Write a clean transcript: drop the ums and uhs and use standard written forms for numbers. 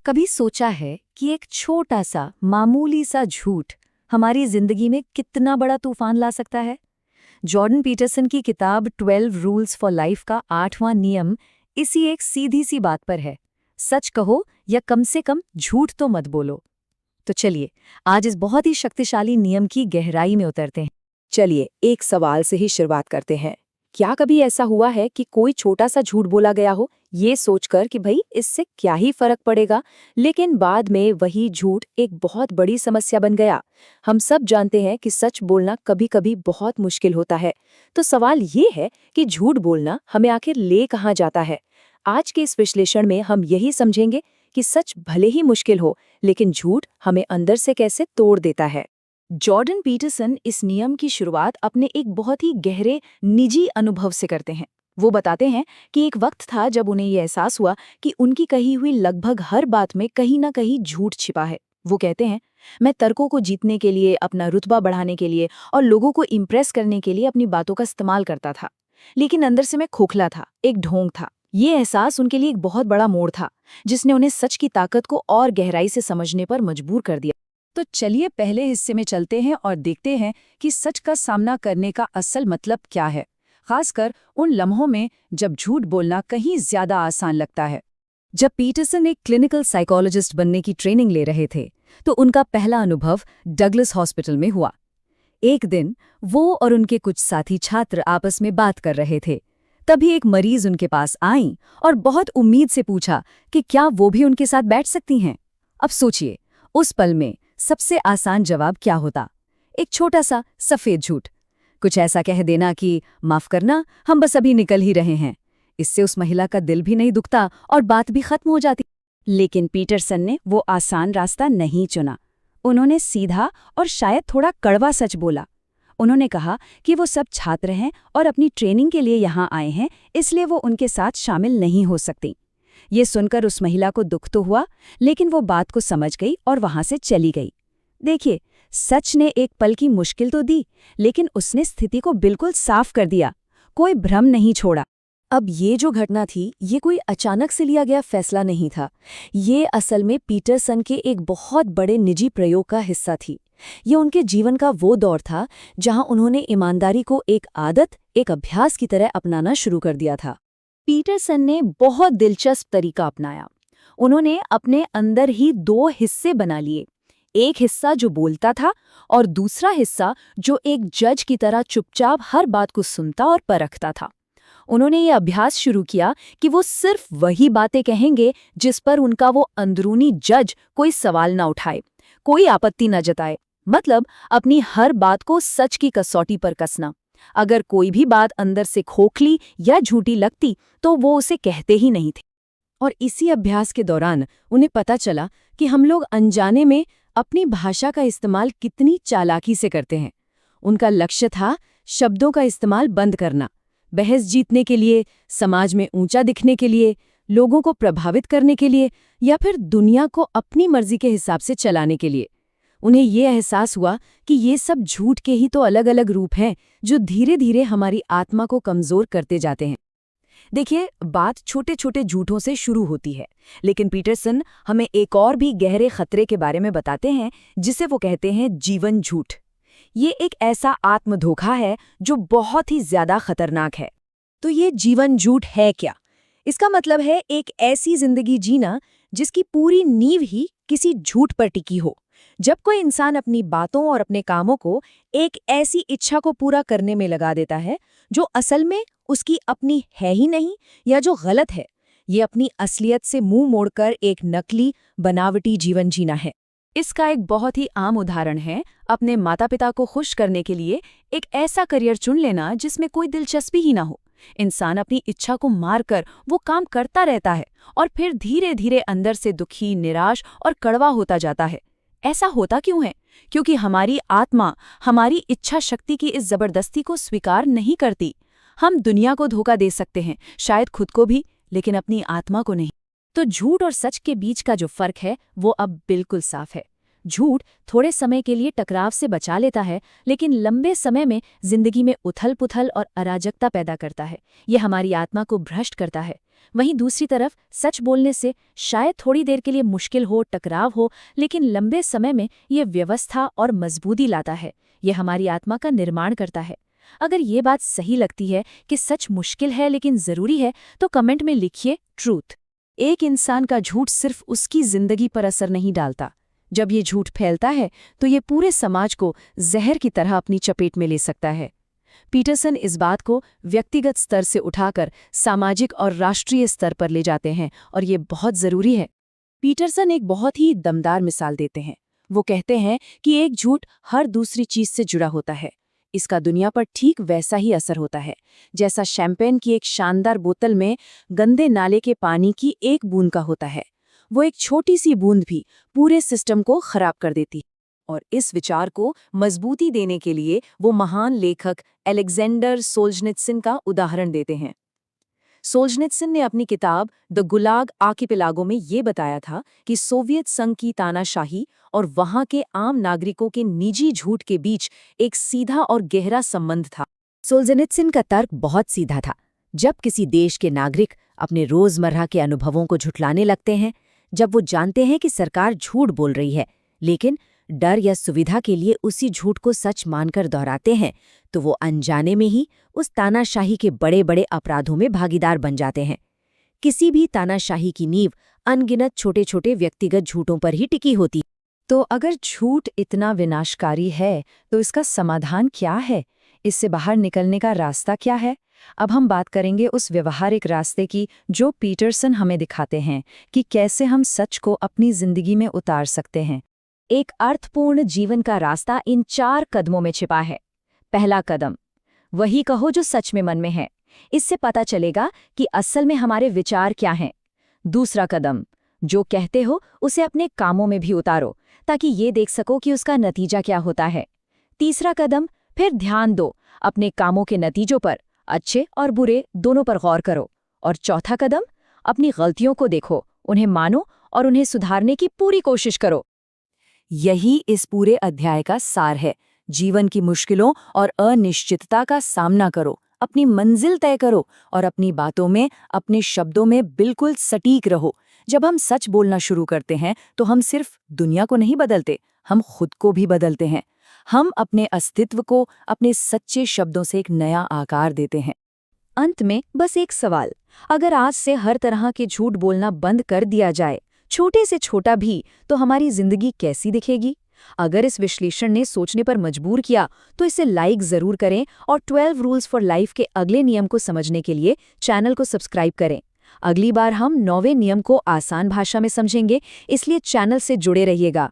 कभी सोचा है कि एक छोटा सा मामूली सा झूठ हमारी जिंदगी में कितना बड़ा तूफान ला सकता है? जॉर्डन पीटरसन की किताब 12 रूल्स फॉर लाइफ का 8वां नियम इसी एक सीधी सी बात पर है। सच कहो या कम से कम झूठ तो मत बोलो। तो चलिए आज इस बहुत ही शक्तिशाली नियम की गहराई में उतरते हैं। चलिए एक सवाल से ही शुरुआत करते हैं। क्या कभी ऐसा हुआ है कि कोई छोटा सा झूठ बोला गया हो, ये सोचकर कि भाई इससे क्या ही फर्क पड़ेगा, लेकिन बाद में वही झूठ एक बहुत बड़ी समस्या बन गया। हम सब जानते हैं कि सच बोलना कभी-कभी बहुत मुश्किल होता है। तो सवाल ये है कि झूठ बोलना हमें आखिर ले कहाँ जाता है। आज के इस विश्लेषण में हम यही समझेंगे कि सच भले ही मुश्किल हो, लेकिन झूठ हमें अंदर से कैसे तोड़ देता है। जॉर्डन पीटरसन इस नियम की शुरुआत अपने एक बहुत ही गहरे निजी अनुभव से करते हैं। वो बताते हैं कि एक वक्त था जब उन्हें ये एहसास हुआ कि उनकी कही हुई लगभग हर बात में कहीं ना कहीं झूठ छिपा है। वो कहते हैं, मैं तर्कों को जीतने के लिए, अपना रुतबा बढ़ाने के लिए और लोगों को इम्प्रेस करने के लिए अपनी बातों का इस्तेमाल करता था, लेकिन अंदर से मैं खोखला था, एक ढोंग था। ये एहसास उनके लिए एक बहुत बड़ा मोड़ था, जिसने उन्हें सच की ताकत को और गहराई से समझने पर मजबूर कर दिया। तो चलिए पहले हिस्से में चलते हैं और देखते हैं कि सच का सामना करने का असल मतलब क्या है, खासकर उन लम्हों में जब झूठ बोलना कहीं ज्यादा आसान लगता है। जब पीटरसन एक क्लिनिकल साइकोलॉजिस्ट बनने की ट्रेनिंग ले रहे थे, तो उनका पहला अनुभव डगलस हॉस्पिटल में हुआ। एक दिन वो और उनके कुछ साथी छात्र आपस में बात कर रहे थे। तभी एक मरीज उनके पास आई और बहुत उम्मीद से पूछा कि क्या वो भी उनके साथ बैठ सकती हैं। अब सोचिए, उस पल में सबसे आसान जवाब क्या होता? एक छोटा सा सफेद झूठ, कुछ ऐसा कह देना कि माफ करना, हम बस अभी निकल ही रहे हैं। इससे उस महिला का दिल भी नहीं दुखता और बात भी खत्म हो जाती। लेकिन पीटरसन ने वो आसान रास्ता नहीं चुना। उन्होंने सीधा और शायद थोड़ा कड़वा सच बोला। उन्होंने कहा कि वो सब छात्र हैं और अपनी ट्रेनिंग के लिए यहाँ आए हैं, इसलिए वो उनके साथ शामिल नहीं हो सकती। ये सुनकर उस महिला को दुख तो हुआ, लेकिन वो बात को समझ गई और वहां से चली गई। देखिए, सच ने एक पल की मुश्किल तो दी, लेकिन उसने स्थिति को बिल्कुल साफ कर दिया, कोई भ्रम नहीं छोड़ा। अब ये जो घटना थी, ये कोई अचानक से लिया गया फैसला नहीं था। ये असल में पीटरसन के एक बहुत बड़े निजी प्रयोग का हिस्सा थी। ये उनके जीवन का वो दौर था जहां उन्होंने ईमानदारी को एक आदत, एक अभ्यास की तरह अपनाना शुरू कर दिया था। पीटरसन ने बहुत दिलचस्प तरीका अपनाया। उन्होंने अपने अंदर ही दो हिस्से बना लिए, एक हिस्सा जो बोलता था और दूसरा हिस्सा जो एक जज की तरह चुपचाप हर बात को सुनता और परखता था। उन्होंने ये अभ्यास शुरू किया कि वो सिर्फ वही बातें कहेंगे जिस पर उनका वो अंदरूनी जज कोई सवाल ना उठाए, कोई आपत्ति न जताए। मतलब अपनी हर बात को सच की कसौटी पर कसना। अगर कोई भी बात अंदर से खोखली या झूठी लगती तो वो उसे कहते ही नहीं थे। और इसी अभ्यास के दौरान उन्हें पता चला कि हम लोग अनजाने में अपनी भाषा का इस्तेमाल कितनी चालाकी से करते हैं। उनका लक्ष्य था शब्दों का इस्तेमाल बंद करना, बहस जीतने के लिए, समाज में ऊंचा दिखने के लिए, लोगों को प्रभावित करने के लिए, या फिर दुनिया को अपनी मर्जी के हिसाब से चलाने के लिए। उन्हें ये एहसास हुआ कि ये सब झूठ के ही तो अलग अलग रूप हैं जो धीरे धीरे हमारी आत्मा को कमजोर करते जाते हैं। देखिए, बात छोटे छोटे झूठों से शुरू होती है, लेकिन पीटरसन हमें एक और भी गहरे खतरे के बारे में बताते हैं, जिसे वो कहते हैं जीवन झूठ। ये एक ऐसा आत्मधोखा है जो बहुत ही ज्यादा खतरनाक है। तो ये जीवन झूठ है क्या? इसका मतलब है एक ऐसी जिंदगी जीना जिसकी पूरी नींव ही किसी झूठ पर टिकी हो। जब कोई इंसान अपनी बातों और अपने कामों को एक ऐसी इच्छा को पूरा करने में लगा देता है जो असल में उसकी अपनी है ही नहीं, या जो गलत है, ये अपनी असलियत से मुंह मोड़कर एक नकली, बनावटी जीवन जीना है। इसका एक बहुत ही आम उदाहरण है अपने माता पिता को खुश करने के लिए एक ऐसा करियर चुन लेना जिसमें कोई दिलचस्पी ही ना हो। इंसान अपनी इच्छा को मारकर वो काम करता रहता है और फिर धीरे धीरे अंदर से दुखी, निराश और कड़वा होता जाता है। ऐसा होता क्यों है? क्योंकि हमारी आत्मा हमारी इच्छा शक्ति की इस जबरदस्ती को स्वीकार नहीं करती। हम दुनिया को धोखा दे सकते हैं, शायद खुद को भी, लेकिन अपनी आत्मा को नहीं। तो झूठ और सच के बीच का जो फर्क है वो अब बिल्कुल साफ है। झूठ थोड़े समय के लिए टकराव से बचा लेता है, लेकिन लंबे समय में जिंदगी में उथल पुथल और अराजकता पैदा करता है। ये हमारी आत्मा को भ्रष्ट करता है। वहीं दूसरी तरफ सच बोलने से शायद थोड़ी देर के लिए मुश्किल हो, टकराव हो, लेकिन लंबे समय में ये व्यवस्था और मजबूती लाता है। ये हमारी आत्मा का निर्माण करता है। अगर ये बात सही लगती है कि सच मुश्किल है लेकिन जरूरी है, तो कमेंट में लिखिए ट्रूथ। एक इंसान का झूठ सिर्फ उसकी जिंदगी पर असर नहीं डालता। जब ये झूठ फैलता है तो ये पूरे समाज को जहर की तरह अपनी चपेट में ले सकता है। पीटरसन इस बात को व्यक्तिगत स्तर से उठाकर सामाजिक और राष्ट्रीय स्तर पर ले जाते हैं, और ये बहुत जरूरी है। पीटरसन एक बहुत ही दमदार मिसाल देते हैं। वो कहते हैं कि एक झूठ हर दूसरी चीज से जुड़ा होता है। इसका दुनिया पर ठीक वैसा ही असर होता है जैसा शैंपेन की एक शानदार बोतल में गंदे नाले के पानी की एक बूंद का होता है। वो एक छोटी सी बूंद भी पूरे सिस्टम को खराब कर देती। और इस विचार को मजबूती देने के लिए वो महान लेखक अलेक्जेंडर सोल्जनित्सिन का उदाहरण देते हैं। सोल्जनित्सिन ने अपनी किताब द गुलाग आर्किपेलागो में ये बताया था कि सोवियत संघ की तानाशाही और वहां के आम नागरिकों के निजी झूठ के बीच एक सीधा और गहरा संबंध था। सोल्जनित्सिन का तर्क बहुत सीधा था। जब किसी देश के नागरिक अपने रोजमर्रा के अनुभवों को झुठलाने लगते हैं, जब वो जानते हैं कि सरकार झूठ बोल रही है लेकिन डर या सुविधा के लिए उसी झूठ को सच मानकर दोहराते हैं, तो वो अनजाने में ही उस तानाशाही के बड़े बड़े अपराधों में भागीदार बन जाते हैं। किसी भी तानाशाही की नींव अनगिनत छोटे छोटे व्यक्तिगत झूठों पर ही टिकी होती। तो अगर झूठ इतना विनाशकारी है तो इसका समाधान क्या है? इससे बाहर निकलने का रास्ता क्या है? अब हम बात करेंगे उस व्यवहारिक रास्ते की जो पीटरसन हमें दिखाते हैं कि कैसे हम सच को अपनी जिंदगी में उतार सकते हैं। एक अर्थपूर्ण जीवन का रास्ता इन 4 कदमों में छिपा है। पहला कदम, वही कहो जो सच में मन में है। इससे पता चलेगा कि असल में हमारे विचार क्या हैं। दूसरा कदम, जो कहते हो उसे अपने कामों में भी उतारो ताकि ये देख सको कि उसका नतीजा क्या होता है। तीसरा कदम, फिर ध्यान दो अपने कामों के नतीजों पर, अच्छे और बुरे दोनों पर गौर करो। और चौथा कदम, अपनी गलतियों को देखो, उन्हें मानो और उन्हें सुधारने की पूरी कोशिश करो। यही इस पूरे अध्याय का सार है। जीवन की मुश्किलों और अनिश्चितता का सामना करो, अपनी मंजिल तय करो और अपनी बातों में, अपने शब्दों में बिल्कुल सटीक रहो। जब हम सच बोलना शुरू करते हैं तो हम सिर्फ दुनिया को नहीं बदलते, हम खुद को भी बदलते हैं। हम अपने अस्तित्व को अपने सच्चे शब्दों से एक नया आकार देते हैं। अंत में बस एक सवाल, अगर आज से हर तरह के झूठ बोलना बंद कर दिया जाए, छोटे से छोटा भी, तो हमारी जिंदगी कैसी दिखेगी? अगर इस विश्लेषण ने सोचने पर मजबूर किया तो इसे लाइक जरूर करें और 12 रूल्स फॉर लाइफ के अगले नियम को समझने के लिए चैनल को सब्सक्राइब करें। अगली बार हम 9वें नियम को आसान भाषा में समझेंगे, इसलिए चैनल से जुड़े रहिएगा।